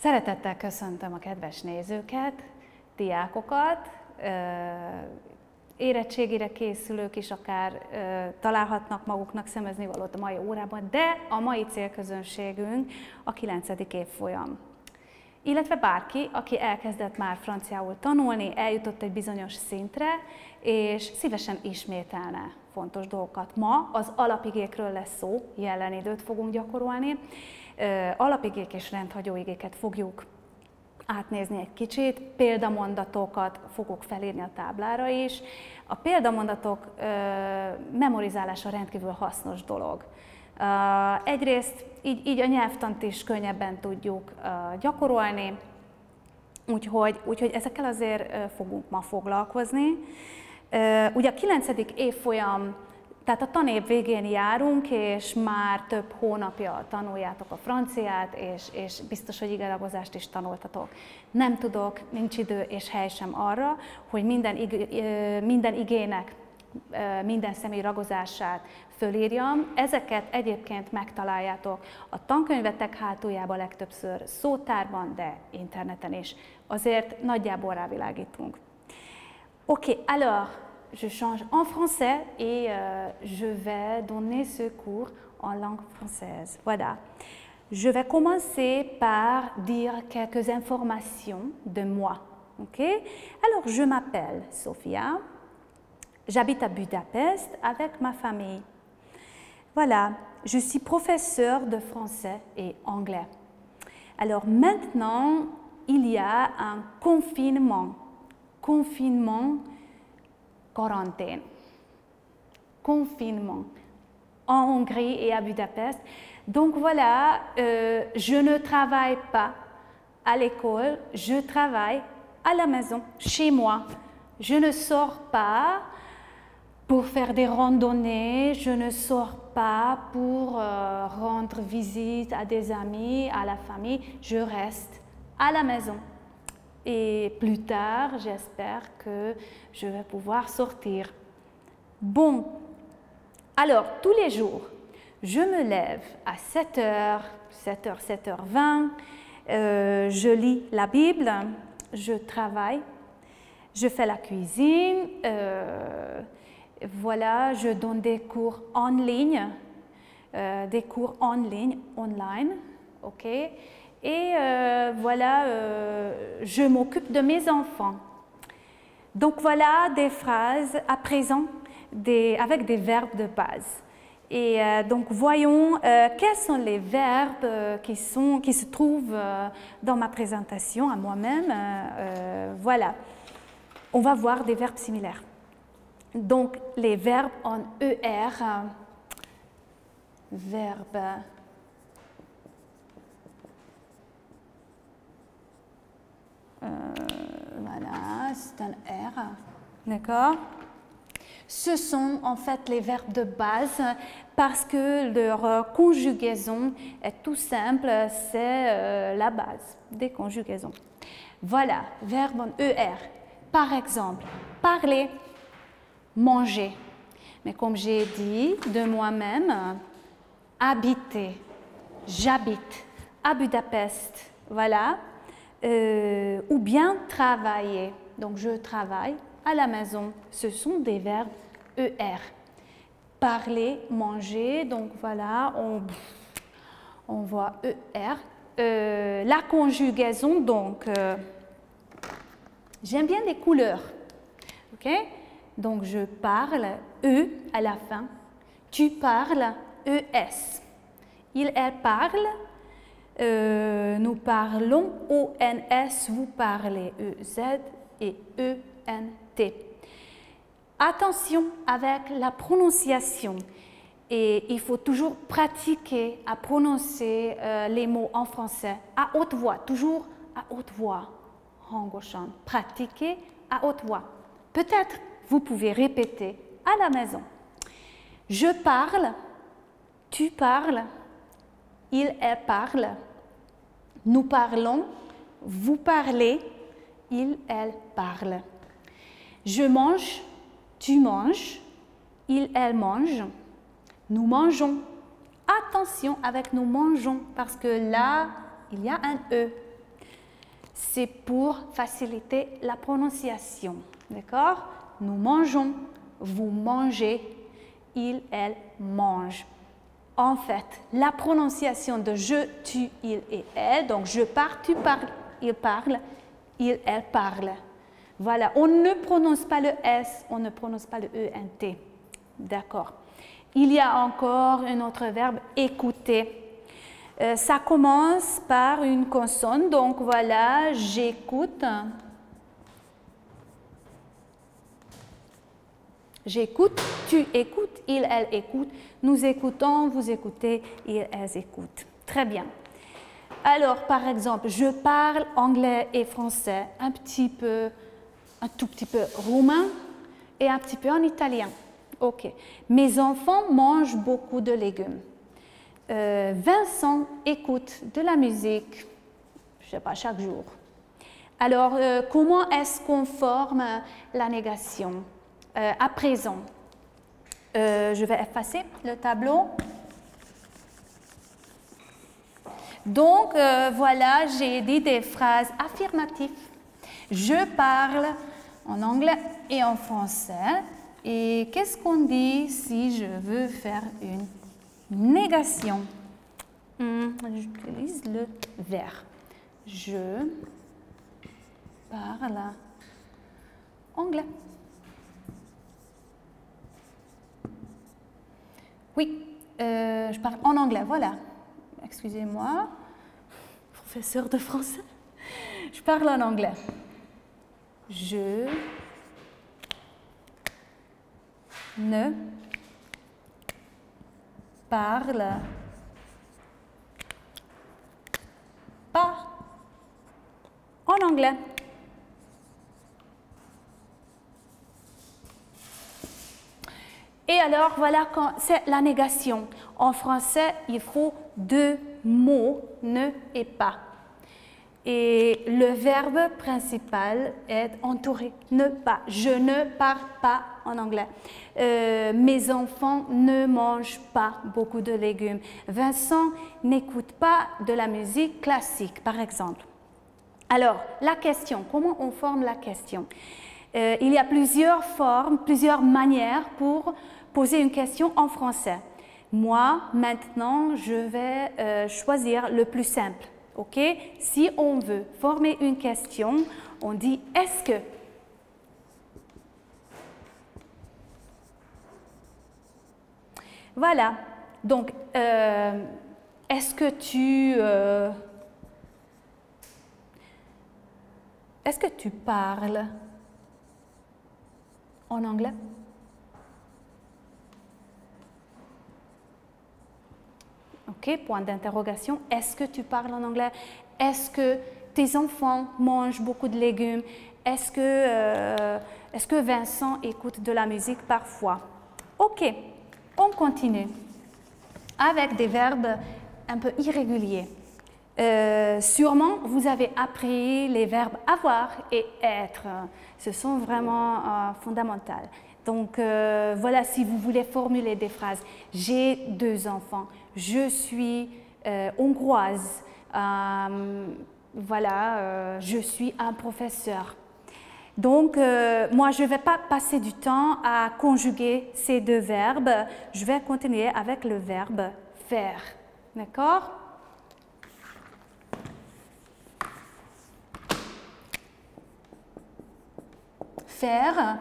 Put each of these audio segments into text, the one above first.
Szeretettel köszöntöm a kedves nézőket, diákokat, érettségire készülők is akár találhatnak maguknak szemeznivalót a mai órában, de a mai célközönségünk a 9. évfolyam. Illetve bárki, aki elkezdett már franciául tanulni, eljutott egy bizonyos szintre, és szívesen ismételne fontos dolgokat. Ma az alapigékről lesz szó, jelen időt fogunk gyakorolni. Alapigék és rendhagyó igéket fogjuk átnézni egy kicsit, példamondatokat fogok felírni a táblára is. A példamondatok memorizálása rendkívül hasznos dolog. Egyrészt így a nyelvtant is könnyebben tudjuk gyakorolni, úgyhogy ezekkel azért fogunk ma foglalkozni. Ugye a 9. évfolyam, tehát a tanév végén járunk, és már több hónapja tanuljátok a franciát, és biztos, hogy igeragozást is tanultatok. Nem tudok, nincs idő és hely sem arra, hogy minden igének, minden személy ragozását fölírjam. Ezeket egyébként megtaláljátok a tankönyvetek hátuljában legtöbbször szótárban, de interneten is. Azért nagyjából rávilágítunk. Ok, alors, je change en français et je vais donner ce cours en langue française. Voilà. Je vais commencer par dire quelques informations de moi. Ok? Alors, je m'appelle Sofia. J'habite à Budapest avec ma famille. Voilà, je suis professeure de français et anglais. Alors maintenant, il y a un confinement. Confinement, quarantaine. Confinement en Hongrie et à Budapest. Donc voilà, je ne travaille pas à l'école, je travaille à la maison, chez moi. Je ne sors pas pour faire des randonnées, je ne sors pas pour rendre visite à des amis, à la famille, je reste à la maison. Et plus tard, j'espère que je vais pouvoir sortir. Bon, alors tous les jours, je me lève à 7h, 7h20, je lis la Bible, je travaille, je fais la cuisine, voilà, je donne des cours en ligne, online, ok? Et voilà, je m'occupe de mes enfants. Donc voilà des phrases à présent avec des verbes de base. Et donc voyons quels sont les verbes qui se trouvent dans ma présentation à moi-même. Voilà, on va voir des verbes similaires. Donc les verbes en ER, verbe. Voilà, c'est un R, d'accord? Ce sont en fait les verbes de base parce que leur conjugaison est tout simple, c'est la base des conjugaisons. Voilà, verbe en ER. Par exemple, parler, manger. Mais comme j'ai dit de moi-même, habiter, j'habite à Budapest, voilà. Ou bien travailler. Donc je travaille à la maison. Ce sont des verbes ER. Parler, manger. Donc voilà, on voit ER. La conjugaison, donc, j'aime bien les couleurs. Ok? Donc je parle, E à la fin. Tu parles, ES. Il, elle parle. Nous parlons, ONS, vous parlez, EZ et ENT. Attention avec la prononciation. Et il faut toujours pratiquer à prononcer les mots en français à haute voix, toujours à haute voix. Hangosan. Pratiquer à haute voix. Peut-être vous pouvez répéter à la maison. Je parle, tu parles, il, elle parle, nous parlons, vous parlez, il, elle parle. Je mange, tu manges, il, elle mange, nous mangeons. Attention avec nous mangeons parce que là, il y a un E. c'est pour faciliter la prononciation. D'accord? Nous mangeons, vous mangez, il, elle mange. En fait, la prononciation de je, tu, il et elle, donc je pars, tu parles, il parle, il, elle parle. Voilà, on ne prononce pas le S, on ne prononce pas le ENT. D'accord. Il y a encore un autre verbe, écouter. Ça commence par une consonne, donc voilà, j'écoute. J'écoute, tu écoutes, il, elle écoute, nous écoutons, vous écoutez, ils, elles écoutent. Très bien. Alors, par exemple, je parle anglais et français, un tout petit peu roumain et un petit peu en italien. Ok. Mes enfants mangent beaucoup de légumes. Vincent écoute de la musique, je ne sais pas, chaque jour. Alors, comment est-ce qu'on forme la négation? À présent, je vais effacer le tableau. Donc, voilà, j'ai dit des phrases affirmatives. Je parle en anglais et en français. Et qu'est-ce qu'on dit si je veux faire une négation? J'utilise le verbe. Je parle anglais. Oui, je parle en anglais, voilà. Excusez-moi, professeur de français. Je parle en anglais. Je ne parle pas en anglais. Et alors, voilà, c'est la négation. En français, il faut deux mots, ne et pas. Et le verbe principal est entouré, ne pas. Je ne parle pas en anglais. Mes enfants ne mangent pas beaucoup de légumes. Vincent n'écoute pas de la musique classique, par exemple. Alors, la question, comment on forme la question? Il y a plusieurs formes, plusieurs manières pour poser une question en français. Moi, maintenant, je vais choisir le plus simple. Ok? Si on veut former une question, on dit « est-ce que ». Voilà. Donc, est-ce que tu parles en anglais? Ok, point d'interrogation. Est-ce que tu parles en anglais? Est-ce que tes enfants mangent beaucoup de légumes? Est-ce que Vincent écoute de la musique parfois? Ok, on continue avec des verbes un peu irréguliers. Sûrement, vous avez appris les verbes avoir et être. Ce sont vraiment fondamentaux. Donc, voilà, si vous voulez formuler des phrases. J'ai 2 enfants. Je suis hongroise. Voilà, je suis un professeur. Donc, moi, je ne vais pas passer du temps à conjuguer ces 2 verbes. Je vais continuer avec le verbe faire. D'accord? Faire,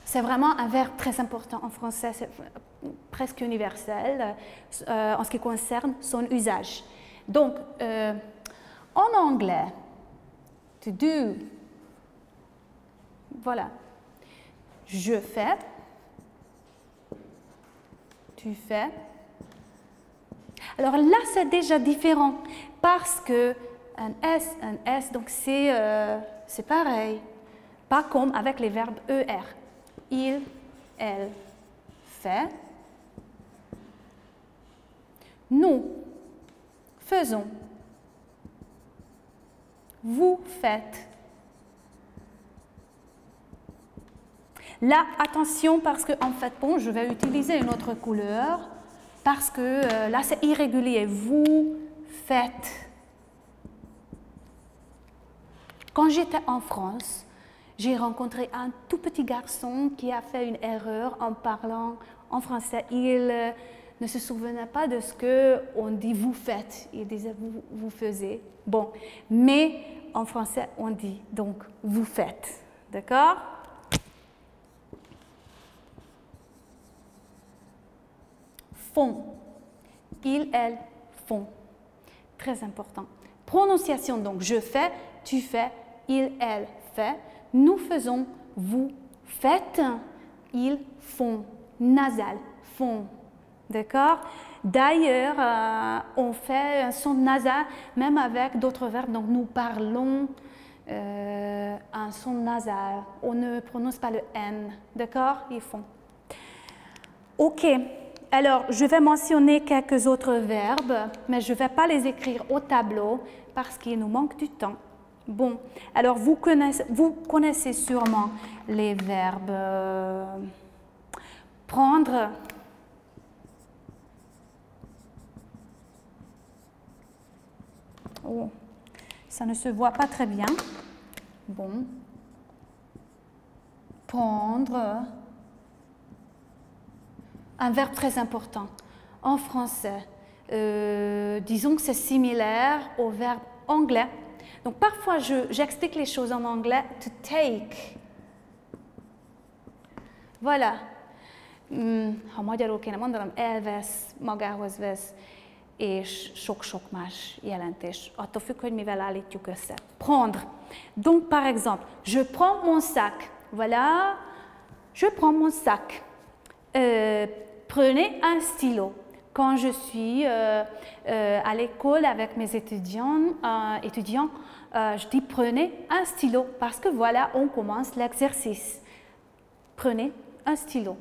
c'est vraiment un verbe très important en français, c'est presque universel en ce qui concerne son usage. Donc, en anglais, to do, voilà, je fais, tu fais. Alors là, c'est déjà différent parce que un S, donc c'est pareil. Pas comme avec les verbes ER. Il, elle, fait. Nous faisons. Vous faites. Là, attention parce que, en fait, bon, je vais utiliser une autre couleur parce que là, c'est irrégulier. Vous faites. Quand j'étais en France, j'ai rencontré un tout petit garçon qui a fait une erreur en parlant en français. Il ne se souvenait pas de ce qu'on dit vous faites. Il disait vous faisiez. Bon, mais en français, on dit donc vous faites. D'accord? Font. Il, elle, font. Très important. Prononciation, donc je fais, tu fais, il, elle, fait. Nous faisons, vous faites, ils font. Nasal, font. D'accord? D'ailleurs, on fait un son nasal même avec d'autres verbes. Donc nous parlons un son nasal. On ne prononce pas le N. D'accord? Ils font. Ok. Alors, je vais mentionner quelques autres verbes, mais je ne vais pas les écrire au tableau parce qu'il nous manque du temps. Bon, alors vous connaissez sûrement les verbes prendre, oh, ça ne se voit pas très bien. Bon, prendre. Un verbe très important en français. Disons que c'est similaire au verbe anglais. Donc parfois j'explique les choses en anglais. To take. Voilà. Ha magyarul kéne mondanom, elvesz, magához vesz, és sok-sok más jelentés. Attól függ, hogy mivel állítjuk össze. Prendre. Donc par exemple, je prends mon sac. Voilà. Je prends mon sac. Prenez un stylo. Quand je suis à l'école avec mes étudiants, je dis prenez un stylo parce que voilà, on commence l'exercice. Prenez un stylo.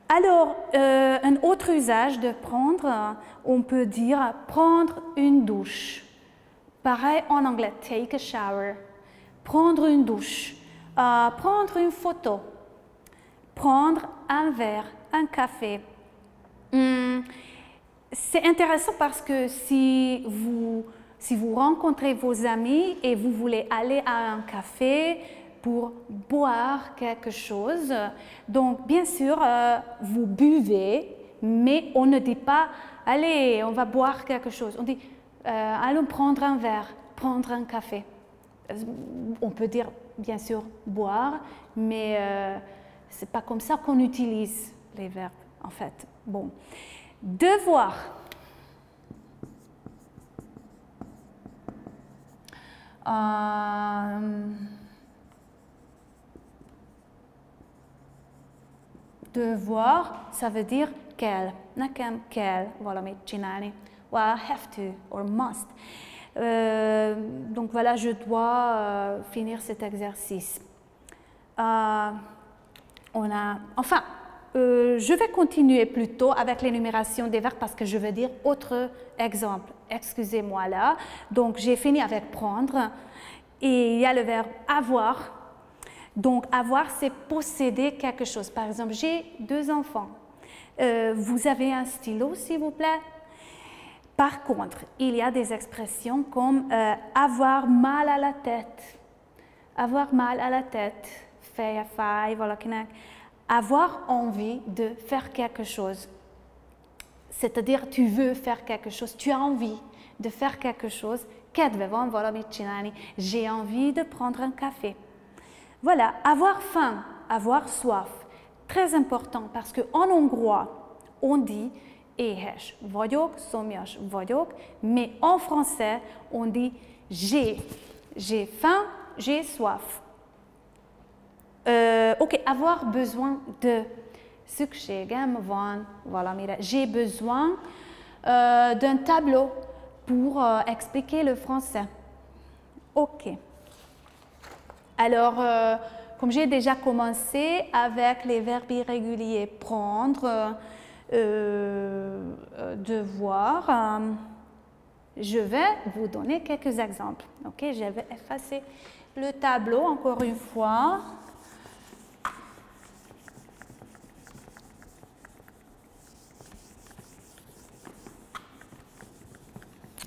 Alors, un autre usage de prendre, on peut dire prendre une douche. Pareil en anglais, take a shower. Prendre une douche. Prendre une photo. Prendre un verre, un café. C'est intéressant parce que si vous rencontrez vos amis et vous voulez aller à un café pour boire quelque chose, donc bien sûr, vous buvez, mais on ne dit pas « allez, on va boire quelque chose ». On dit « allons prendre un verre, prendre un café ». On peut dire bien sûr boire, mais c'est pas comme ça qu'on utilise les verbes, en fait. Bon. Devoir. Devoir, ça veut dire kell. Nekem kell valamit csinálni. Well, have to or must. Donc voilà, je dois finir cet exercice. Je vais continuer plutôt avec l'énumération des verbes parce que je vais dire autre exemple. Excusez-moi là. Donc, j'ai fini avec prendre et il y a le verbe avoir. Donc, avoir, c'est posséder quelque chose. Par exemple, j'ai 2 enfants. Vous avez un stylo, s'il vous plaît? Par contre, il y a des expressions comme avoir mal à la tête. Avoir mal à la tête. Feje fáj valakinek. Avoir envie de faire quelque chose. C'est-à-dire, tu veux faire quelque chose, tu as envie de faire quelque chose. Kedve van valamit csinálni. J'ai envie de prendre un café. Voilà, avoir faim, avoir soif. Très important parce qu'en hongrois, on dit éhes vagyok, szomjas vagyok, mais en français, on dit j'ai faim, j'ai soif. Ok, avoir besoin de. Szükségem van valamire. J'ai besoin d'un tableau pour expliquer le français. Ok. Alors, comme j'ai déjà commencé avec les verbes irréguliers, prendre, devoir, je vais vous donner quelques exemples. Ok, je vais effacer le tableau encore une fois.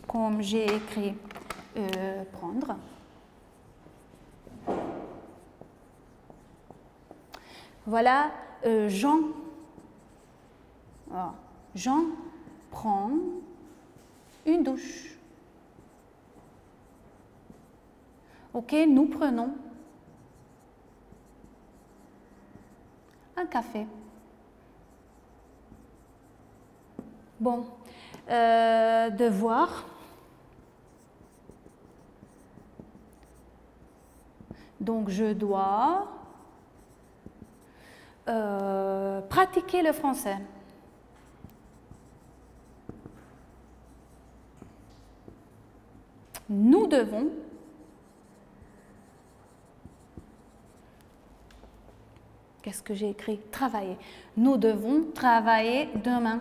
Comme j'ai écrit prendre. Voilà, Jean prend une douche. Ok, nous prenons un café. Bon, devoir. Donc, je dois pratiquer le français. Nous devons qu'est-ce que j'ai écrit? Travailler. Nous devons travailler demain.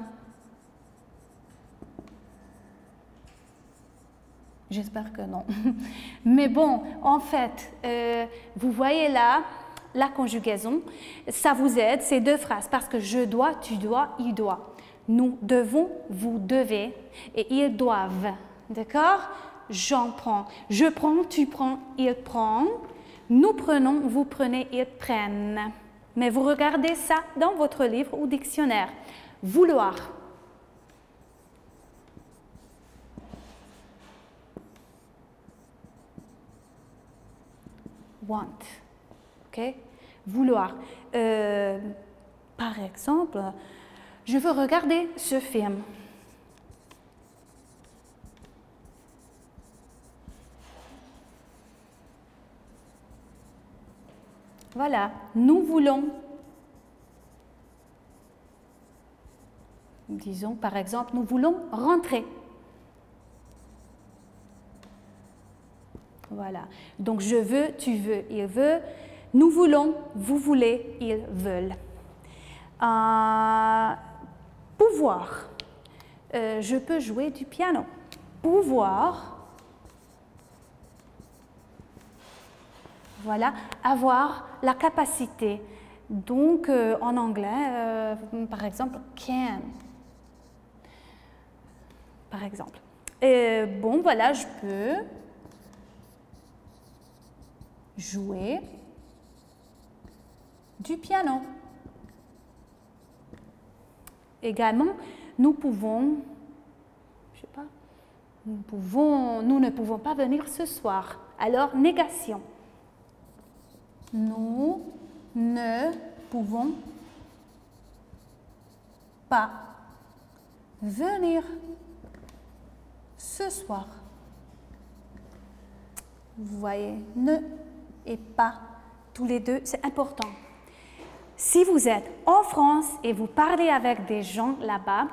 J'espère que non. Mais bon, en fait, vous voyez là, la conjugaison, ça vous aide, ces deux phrases, parce que je dois, tu dois, il doit. Nous devons, vous devez, et ils doivent. D'accord? J'en prends. Je prends, tu prends, il prend. Nous prenons, vous prenez, ils prennent. Mais vous regardez ça dans votre livre ou dictionnaire. Vouloir. Want. Ok? Vouloir. Par exemple, je veux regarder ce film. Voilà, nous voulons, disons par exemple, nous voulons rentrer. Voilà, donc je veux, tu veux, il veut, nous voulons, vous voulez, ils veulent. Pouvoir, je peux jouer du piano. Pouvoir. Voilà, avoir la capacité. Donc, en anglais, par exemple, can. Par exemple. Bon, voilà, je peux jouer du piano. Également, nous pouvons, je sais pas, nous ne pouvons pas venir ce soir. Alors, négation. Nous ne pouvons pas venir ce soir. Vous voyez, ne et pas, tous les deux, c'est important. Si vous êtes en France et vous parlez avec des gens là-bas,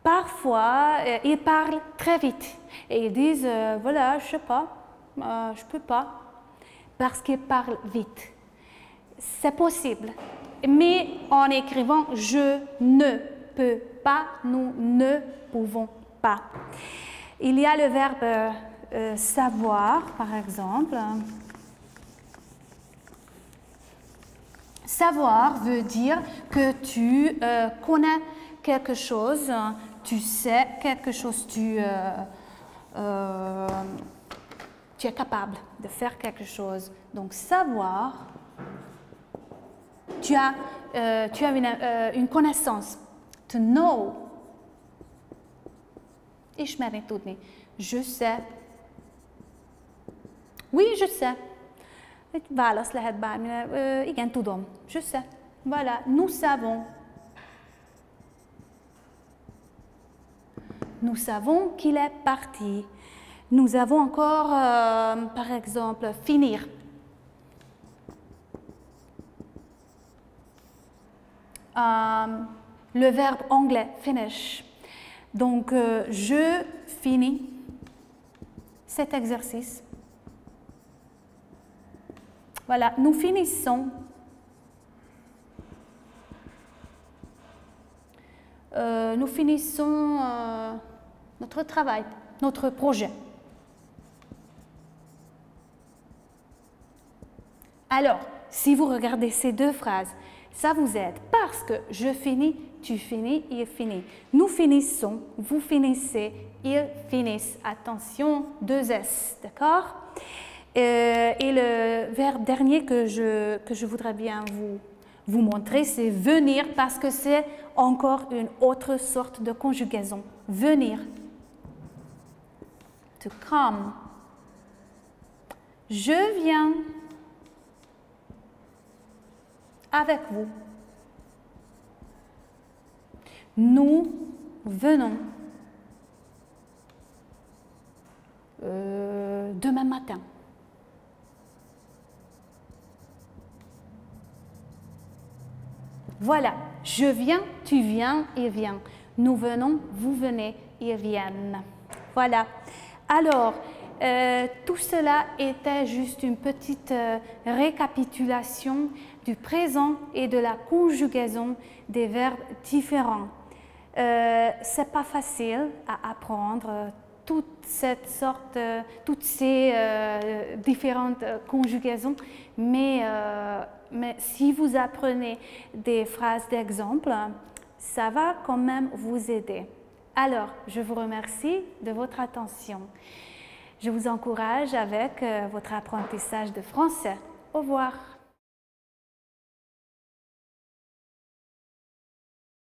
parfois, ils parlent très vite et ils disent, voilà, je sais pas, je peux pas. Parce qu'ils parlent vite. C'est possible. Mais en écrivant « je ne peux pas », nous ne pouvons pas. Il y a le verbe savoir, par exemple. Savoir veut dire que tu connais quelque chose, tu sais quelque chose, tu es capable de faire quelque chose. Donc, savoir, tu as une connaissance. To know. Ismerni, tudni. Je sais. Oui, je sais. Egy válasz lehet bármire. Igen, tudom. Je sais. Voilà, nous savons. Nous savons qu'il est parti. Nous avons encore, par exemple, finir. Le verbe anglais, finish. Donc, je finis cet exercice. Voilà, nous finissons. Nous finissons notre travail, notre projet. Alors, si vous regardez ces deux phrases, ça vous aide parce que je finis, tu finis, il finit. Nous finissons, vous finissez, ils finissent. Attention, 2 S, d'accord? Et le verbe dernier que je voudrais bien Vous montrer, c'est venir parce que c'est encore une autre sorte de conjugaison. Venir. To come. Je viens avec vous. Nous venons demain matin. Voilà, je viens, tu viens, il vient. Nous venons, vous venez, ils viennent. Voilà. Alors, tout cela était juste une petite récapitulation du présent et de la conjugaison des verbes différents. C'est pas facile à apprendre toutes ces différentes conjugaisons, mais si vous apprenez des phrases d'exemple, ça va quand même vous aider. Alors, je vous remercie de votre attention. Je vous encourage avec votre apprentissage de français. Au revoir.